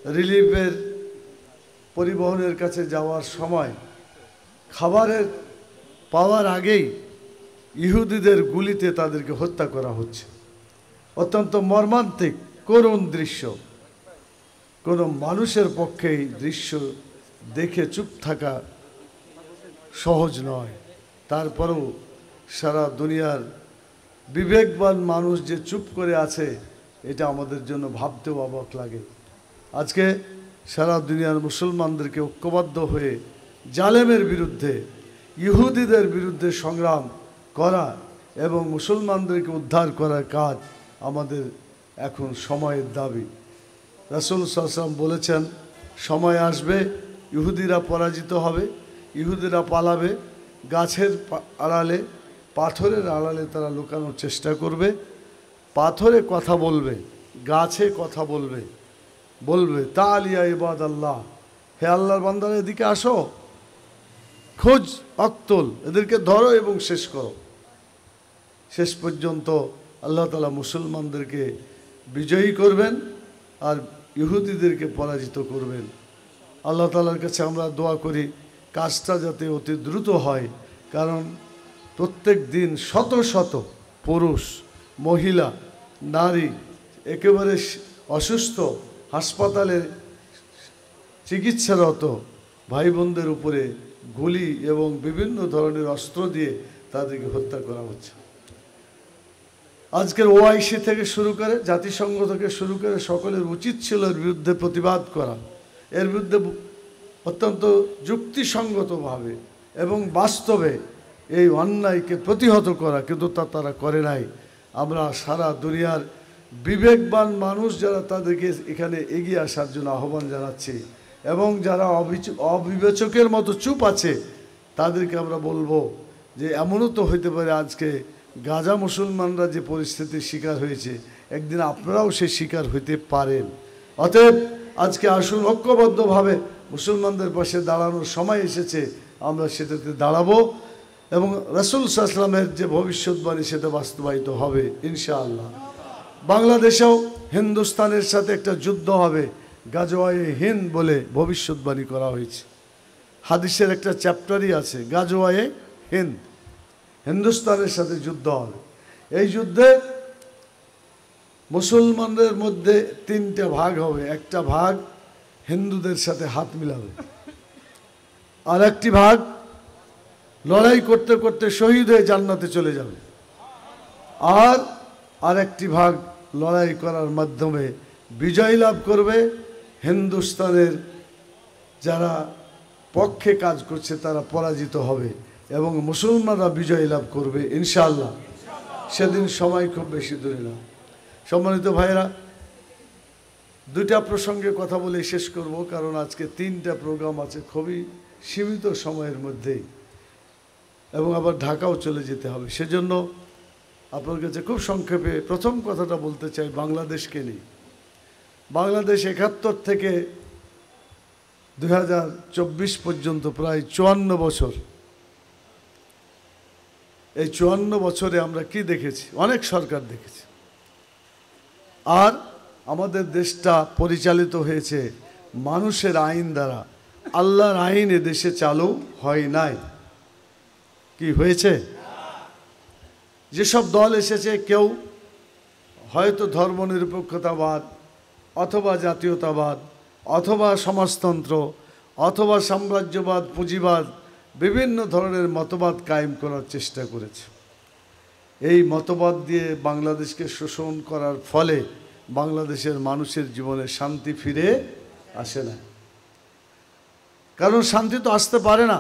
রিলিফের পরিবহনের কাছে যাওয়ার সময় খাবারের পাওয়ার আগেই ইহুদিদের গুলিতে তাদেরকে হত্যা করা হচ্ছে। অত্যন্ত মর্মান্তিক করুণ দৃশ্য। কোনো মানুষের পক্ষে এই দৃশ্য দেখে চুপ থাকা সহজ নয়। তারপরেও সারা দুনিয়ার বিবেকবান মানুষ যে চুপ করে আছে, এটা আমাদের জন্য ভাবতেও অবাক লাগে। আজকে সারা দুনিয়ার মুসলমানদেরকে ঐক্যবদ্ধ হয়ে জালেমের বিরুদ্ধে, ইহুদিদের বিরুদ্ধে সংগ্রাম করা এবং মুসলমানদেরকে উদ্ধার করার কাজ আমাদের এখন সময়ের দাবি। রাসূল সাল্লাল্লাহু আলাইহি ওয়াসাল্লাম বলেছেন, সময় আসবে ইহুদিরা পরাজিত হবে, ইহুদিরা পালাবে, গাছের আড়ালে, পাথরের আড়ালে তারা লুকানোর চেষ্টা করবে, পাথরে কথা বলবে, গাছে কথা বলবে, বলবে তালিয়া ইবাদাল্লাহ, হে আল্লাহর বান্দারা এদিকে আসো, খোঁজ অক্তল, এদেরকে ধরো এবং শেষ করো। শেষ পর্যন্ত আল্লাহ তাআলা মুসলমানদেরকে বিজয়ী করবেন আর ইহুদিদেরকে পরাজিত করবেন। আল্লাহ তাআলার কাছে আমরা দোয়া করি কাজটা যাতে অতি দ্রুত হয়, কারণ প্রত্যেক দিন শত শত পুরুষ, মহিলা, নারী একেবারে অসুস্থ হাসপাতালে চিকিৎসারত ভাই বোনদের উপরে গুলি এবং বিভিন্ন ধরনের অস্ত্র দিয়ে তাদেরকে হত্যা করা হচ্ছে। আজকের ওআইসি থেকে শুরু করে, জাতিসংঘ থেকে শুরু করে সকলের উচিত ছিল এর বিরুদ্ধে প্রতিবাদ করা, এর বিরুদ্ধে অত্যন্ত যুক্তিসঙ্গতভাবে এবং বাস্তবে এই অন্যায়কে প্রতিহত করা, কিন্তু তা তারা করে নাই। আমরা সারা দুনিয়ার বিবেকবান মানুষ যারা, তাদেরকে এখানে এগিয়ে আসার জন্য আহ্বান জানাচ্ছি এবং যারা অবিবেচকের মতো চুপ আছে তাদেরকে আমরা বলবো যে এমনও তো হইতে পারে আজকে গাজা মুসলমানরা যে পরিস্থিতির শিকার হয়েছে, একদিন আপনারাও সেই শিকার হইতে পারেন। অতএব আজকে আসুন ঐক্যবদ্ধভাবে মুসলমানদের পাশে দাঁড়ানোর সময় এসেছে, আমরা সেটাতে দাঁড়াবো এবং রাসূল সাল্লাল্লাহু আলাইহি ওয়াসাল্লামের যে ভবিষ্যৎবাণী সেটা বাস্তবায়িত হবে ইনশাআল্লাহ। বাংলাদেশেও হিন্দুস্তানের সাথে একটা যুদ্ধ হবে, গাজওয়ায়ে হিন্দ বলে ভবিষ্যৎবাণী করা হয়েছে। হাদিসের একটা চ্যাপ্টারই আছে, গাজওয়ায়ে হিন্দ, হিন্দুস্তানের সাথে যুদ্ধ হবে। এই যুদ্ধে মুসলমানদের মধ্যে তিনটা ভাগ হবে। একটা ভাগ হিন্দুদের সাথে হাত মিলাবে, আর একটি ভাগ লড়াই করতে করতে শহীদ হয়ে জান্নাতে চলে যাবে, আর একটি ভাগ লড়াই করার মাধ্যমে বিজয় লাভ করবে। হিন্দুস্তানের যারা পক্ষে কাজ করছে তারা পরাজিত হবে এবং মুসলমানরা বিজয় লাভ করবে ইনশাআল্লাহ। সেদিন সময় খুব বেশি দূরে না। সম্মানিত ভাইরা, দুইটা প্রসঙ্গে কথা বলে শেষ করব, কারণ আজকে তিনটা প্রোগ্রাম আছে খুবই সীমিত সময়ের মধ্যেই, এবং আবার ঢাকাও চলে যেতে হবে। সেজন্য আপনার কাছে খুব সংক্ষেপে প্রথম কথাটা বলতে চাই বাংলাদেশকে নিয়ে। বাংলাদেশ ৭১ থেকে ২০২৪ পর্যন্ত প্রায় ৫৪ বছর। এই ৫৪ বছরে আমরা কি দেখেছি? অনেক সরকার দেখেছি, আর আমাদের দেশটা পরিচালিত হয়েছে মানুষের আইন দ্বারা। আল্লাহর আইন এ দেশে চালু হয় নাই। কি হয়েছে? যেসব দল এসেছে, কেউ হয়তো ধর্মনিরপেক্ষতাবাদ অথবা জাতীয়তাবাদ অথবা সমাজতন্ত্র অথবা সাম্রাজ্যবাদ, পুঁজিবাদ, বিভিন্ন ধরনের মতবাদ কায়েম করার চেষ্টা করেছে। এই মতবাদ দিয়ে বাংলাদেশকে শোষণ করার ফলে বাংলাদেশের মানুষের জীবনে শান্তি ফিরে আসে না। কারণ শান্তি তো আসতে পারে না।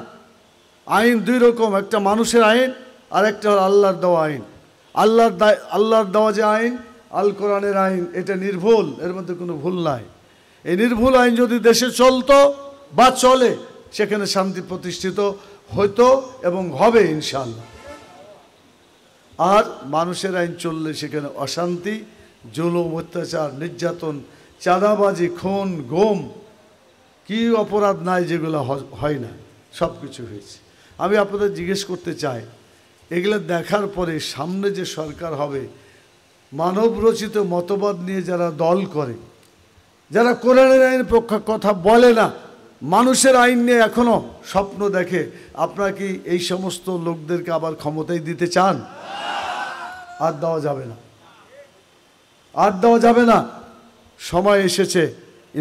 আইন দুই রকম, একটা মানুষের আইন আর একটা আল্লাহর দেওয়া আইন। আল্লাহর দেওয়া যে আইন, আল কোরআনের আইন, এটা নির্ভুল, এর মধ্যে কোনো ভুল নাই। এই নির্ভুল আইন যদি দেশে চলতো বা চলে, সেখানে শান্তি প্রতিষ্ঠিত হতো এবং হবে ইনশাআল্লাহ। আর মানুষের আইন চললে সেখানে অশান্তি, জুলুম, অত্যাচার, নির্যাতন, চাঁদাবাজি, খুন, গুম, কি অপরাধ নাই যেগুলো হয় না, সব কিছু হয়েছে। আমি আপনাদের জিজ্ঞেস করতে চাই, এগুলো দেখার পরে সামনে যে সরকার হবে, মানবরচিত মতবাদ নিয়ে যারা দল করে, যারা কোরআনের আইনের পক্ষে কথা বলে না, মানুষের আইন নিয়ে এখনো স্বপ্ন দেখে, আপনারা কি এই সমস্ত লোকদেরকে আবার ক্ষমতায় দিতে চান? আর দেওয়া যাবে না, আর দেওয়া যাবে না। সময় এসেছে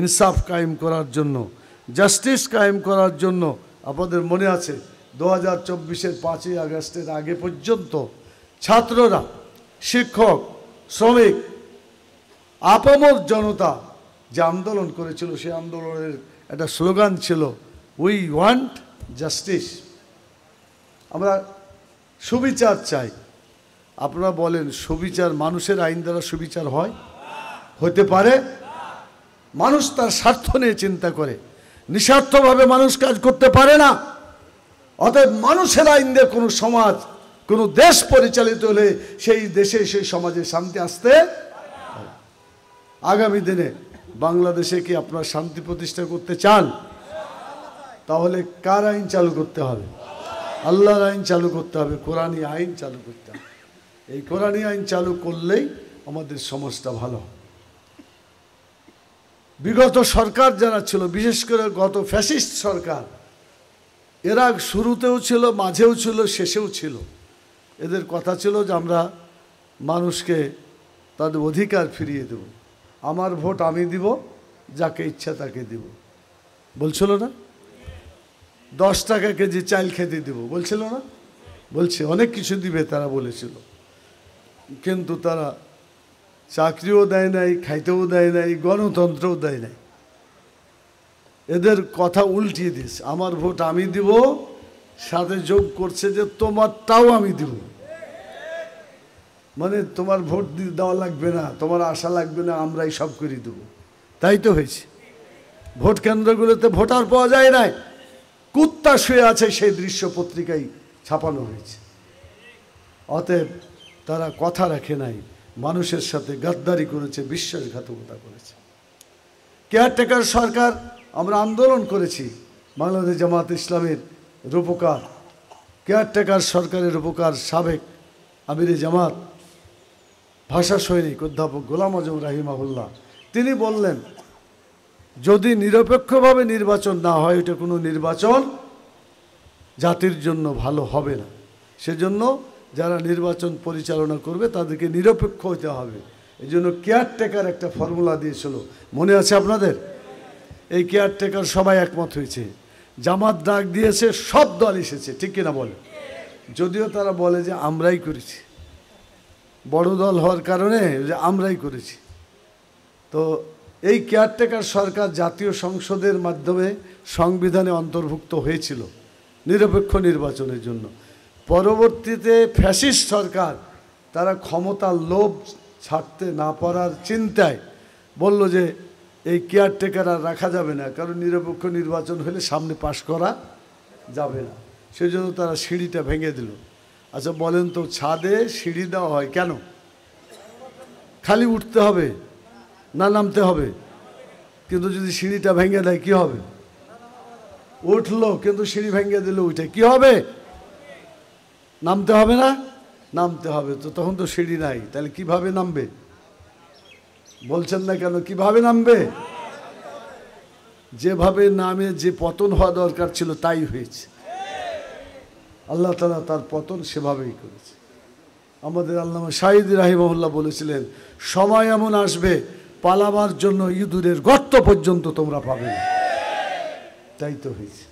ইনসাফ কায়েম করার জন্য, জাস্টিস কায়েম করার জন্য। আপনাদের মনে আছে 2024-এর 5ই আগস্টের আগে পর্যন্ত ছাত্ররা, শিক্ষক, শ্রমিক, আপামর জনতা যে আন্দোলন করেছিল, সেই আন্দোলনের একটা স্লোগান ছিল, উই ওয়ান্ট জাস্টিস। আমরা সুবিচার চাই। আপনারা বলেন, সুবিচার মানুষের আইন দ্বারা সুবিচার হয়? হতে পারে? মানুষ তার স্বার্থ নিয়ে চিন্তা করে, নিঃস্বার্থভাবে মানুষ কাজ করতে পারে না। অতএব মানুষের আইন দিয়ে কোনো সমাজ, কোনো দেশ পরিচালিত হলে সেই দেশে, সেই সমাজে শান্তি আসতে। আগামী দিনে বাংলাদেশে কি আপনারা শান্তি প্রতিষ্ঠা করতে চান? তাহলে কার আইন চালু করতে হবে? আল্লাহর আইন চালু করতে হবে, কোরআনী আইন চালু করতে হবে। এই কোরআনী আইন চালু করলেই আমাদের সমাজটা ভালো হবে। বিগত সরকার যারা ছিল, বিশেষ করে গত ফ্যাসিস্ট সরকার, এরা শুরুতেও ছিল, মাঝেও ছিল, শেষেও ছিল। এদের কথা ছিল যে আমরা মানুষকে তাদের অধিকার ফিরিয়ে দেব, আমার ভোট আমি দিব, যাকে ইচ্ছা তাকে দিব। বলছিল না? 10 টাকা কেজি চাল খেতে দিব, বলছিল না? বলছে অনেক কিছু দিবে তারা বলেছিল, কিন্তু তারা চাকরিও দেয় নাই, খাইতেও দেয় নাই, গণতন্ত্রও দেয় নাই। এদের কথা উল্টিয়ে দিস, আমার ভোট আমি দিব, সাথে যোগ করছে যে তোমারটাও আমি দিব। মানে তোমার ভোট দেওয়া লাগবে না, তোমার আশা লাগবে না, আমরাই সব করে দেব। তাই তো হয়েছে। ভোট কেন্দ্রগুলোতে ভোটার পাওয়া যায় নাই, কুত্তা শুয়ে আছে, সেই দৃশ্য পত্রিকায় ছাপানো হয়েছে। অতএব তারা কথা রাখে নাই, মানুষের সাথে গাদ্দারি করেছে, বিশ্বাসঘাতকতা করেছে। কেয়ারটেকার সরকার, আমরা আন্দোলন করেছি, বাংলাদেশ জামাত ইসলামের রূপকার, কেয়ারটেকার সরকারের রূপকার সাবেক আমিরে জামাত, ভাষা সৈনিক অধ্যাপক গোলাম আজম রাহিমাহুল্লাহ, তিনি বললেন, যদি নিরপেক্ষভাবে নির্বাচন না হয়, এটা কোনো নির্বাচন জাতির জন্য ভালো হবে না। সেজন্য যারা নির্বাচন পরিচালনা করবে তাদেরকে নিরপেক্ষ হতে হবে। এই জন্য কেয়ারটেকার একটা ফর্মুলা দিয়েছিল, মনে আছে আপনাদের? এই কেয়ারটেকার সবাই একমত হয়েছে। জামাত ডাক দিয়েছে, সব দল এসেছে, ঠিক কিনা বলে? যদিও তারা বলে যে আমরাই করেছি, বড় দল হওয়ার কারণে যে আমরাই করেছি। তো এই কেয়ারটেকার সরকার জাতীয় সংসদের মাধ্যমে সংবিধানে অন্তর্ভুক্ত হয়েছিল নিরপেক্ষ নির্বাচনের জন্য। পরবর্তীতে ফ্যাসিস্ট সরকার তারা ক্ষমতার লোভ ছাড়তে না পারার চিন্তায় বলল যে এই কেয়ারটেকার আর রাখা যাবে না, কারণ নিরপেক্ষ নির্বাচন হলে সামনে পাশ করা যাবে না। সেই জন্য তারা সিঁড়িটা ভেঙে দিল। আচ্ছা বলেন তো, ছাদে সিঁড়ি দেওয়া হয় কেন? খালি উঠতে হবে না নামতে হবে? কিন্তু যদি সিঁড়িটা ভেঙে দেয় কি হবে? উঠলো, কিন্তু সিঁড়ি ভেঙে দিল, উঠে কি হবে? নামতে হবে না? নামতে হবে। তো তখন তো সিঁড়ি নাই, তাহলে কিভাবে নামবে? বলছেন না কেন? কিভাবে নামবে? যেভাবে নামে যে পতন হওয়া দরকার ছিল তাই হয়েছে। আল্লাহ তাআলা তার পতন সেভাবেই করেছে। আমাদের আল্লামা শাহিদি রাহিমাহুল্লাহ বলেছিলেন, সময় এমন আসবে পালাবার জন্য ইঁদুরের গর্ত পর্যন্ত তোমরা পাবে না। তাই তো হয়েছে।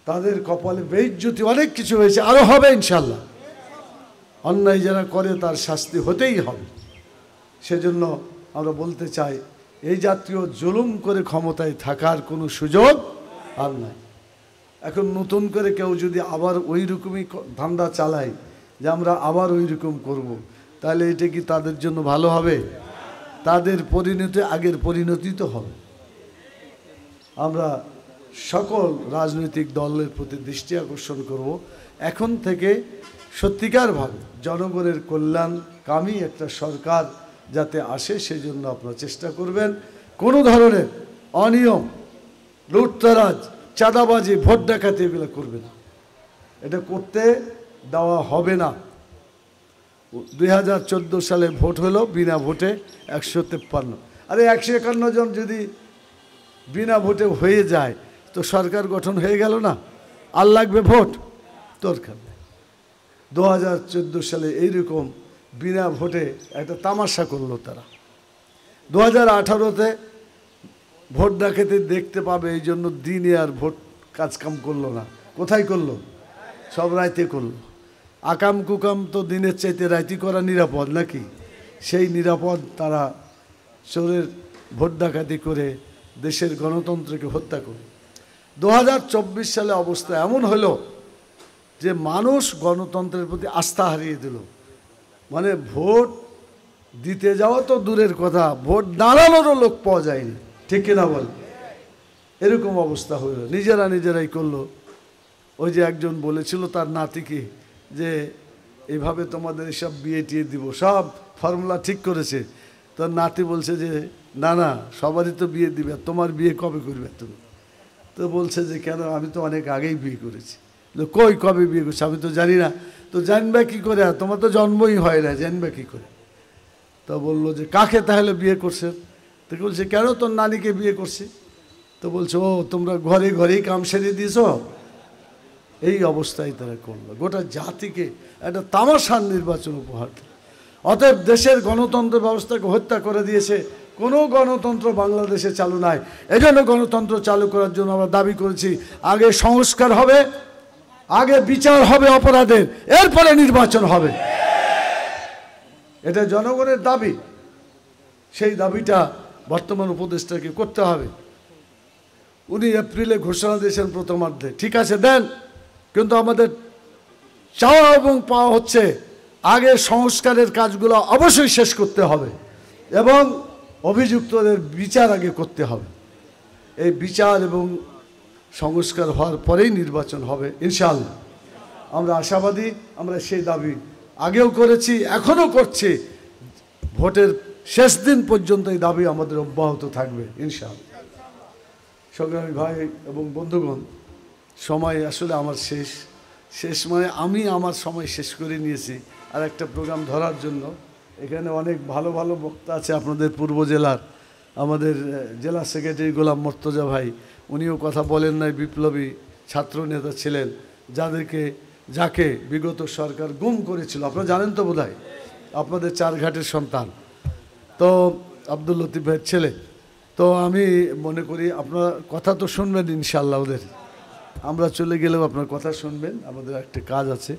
তাদের কপালে বেইজ্জতি অনেক কিছু হয়েছে, আরো হবে ইনশাল্লাহ। অন্যায় যারা করে তার শাস্তি হতেই হবে। সেজন্য আমরা বলতে চাই, এই জাতীয় জুলুম করে ক্ষমতায় থাকার কোনো সুযোগ আর নাই। এখন নতুন করে কেউ যদি আবার ওই রকমই ধান্দা চালায় যে আমরা আবার ওই রকম করব, তাহলে এটা কি তাদের জন্য ভালো হবে? তাদের পরিণতি আগের পরিণতি তো হবে। আমরা সকল রাজনৈতিক দলের প্রতি দৃষ্টি আকর্ষণ করব, এখন থেকে সত্যিকারভাবে জনগণের কল্যাণকামী একটা সরকার যাতে আসে, সেই জন্য আপনারা চেষ্টা করবেন। কোনো ধরনের অনিয়ম, লুটতরাজ, চাঁদাবাজি, ভোট ডাকাতি এগুলো করবে না, এটা করতে দেওয়া হবে না। 2014 সালে ভোট হলো বিনা ভোটে 153। আরে 151 জন যদি বিনা ভোটে হয়ে যায় তো সরকার গঠন হয়ে গেল না? আর লাগবে ভোট? দরকার নেই। 2014 সালে এইরকম বিনা ভোটে একটা তামাশা করলো তারা। 2018-তে ভোট ডাকাতি দেখতে পাবে, এই জন্য দিনে আর ভোট কাজকাম করলো না। কোথায় করলো? সব রাইতে করলো। আকাম কুকাম তো দিনের চাইতে রাইতে করা নিরাপদ নাকি? সেই নিরাপদ তারা চোরের ভোট ডাকাতি করে দেশের গণতন্ত্রকে হত্যা করে। 2024 সালে অবস্থা এমন হলো যে মানুষ গণতন্ত্রের প্রতি আস্থা হারিয়ে দিল। মানে ভোট দিতে যাওয়া তো দূরের কথা, ভোট দাঁড়ানোরও লোক পাওয়া যায়নি। ঠিক কিনা বল? এরকম অবস্থা হইল, নিজেরাই করলো। ওই যে একজন বলেছিল তার নাতিকে যে এইভাবে তোমাদের এসব বিয়ে টিয়ে দিব, সব ফর্মুলা ঠিক করেছে। তার নাতি বলছে যে না না, সবারই তো বিয়ে দিবে, তোমার বিয়ে কবে করবে তুমি? তো বলছে যে কেন, আমি তো অনেক আগেই বিয়ে করেছি। কই কবে বিয়ে করছে? আমি তো জানি না। তো জানবে কি করে, তোমার তো জন্মই হয় না, জানবে কি করে? তো বললো যে কাকে তাহলে বিয়ে করছে? তো বলছে কেন, তোর নানিকে বিয়ে করছি। তো বলছে ও, তোমরা ঘরে ঘরেই কাম সেরে দিয়েছ। এই অবস্থায় তারা করলো, গোটা জাতিকে একটা তামাশার নির্বাচন উপহার দিল। অতএব দেশের গণতন্ত্র ব্যবস্থাকে হত্যা করে দিয়েছে। কোনো গণতন্ত্র বাংলাদেশে চালু নাই। এজন্য গণতন্ত্র চালু করার জন্য আমরা দাবি করেছি, আগে সংস্কার হবে, আগে বিচার হবে অপরাধের, এরপরে নির্বাচন হবে। এটা জনগণের দাবি। সেই দাবিটা বর্তমান উপদেষ্টাকে করতে হবে। উনি এপ্রিলে ঘোষণা দিয়েছেন প্রথমার্ধে, ঠিক আছে দেন, কিন্তু আমাদের চাওয়া এবং পাওয়া হচ্ছে আগে সংস্কারের কাজগুলো অবশ্যই শেষ করতে হবে এবং অভিযুক্তদের বিচার আগে করতে হবে। এই বিচার এবং সংস্কার হওয়ার পরেই নির্বাচন হবে ইনশাআল্লাহ। আমরা আশাবাদী, আমরা সেই দাবি আগেও করেছি, এখনও করছি। ভোটের শেষ দিন পর্যন্ত এই দাবি আমাদের অব্যাহত থাকবে ইনশাআল্লাহ। সংগ্রামী ভাই এবং বন্ধুগণ, সময় আসলে আমার শেষ মানে আমি আমার সময় শেষ করে নিয়েছি আর একটা প্রোগ্রাম ধরার জন্য। এখানে অনেক ভালো ভালো বক্তা আছে আপনাদের পূর্ব জেলার। আমাদের জেলা সেক্রেটারি গোলাম মর্তজা ভাই, উনিও কথা বলেন নাই, বিপ্লবী ছাত্র নেতা ছিলেন, যাকে বিগত সরকার গুম করেছিল। আপনারা জানেন তো বোধহয়, আপনাদের চারঘাটের সন্তান, তো আব্দুল লতিফ ভাইয়ের ছেলে। তো আমি মনে করি আপনার কথা তো শুনবেন ইনশাআল্লাহ। ওদের আমরা চলে গেলেও আপনার কথা শুনবেন, আমাদের একটা কাজ আছে।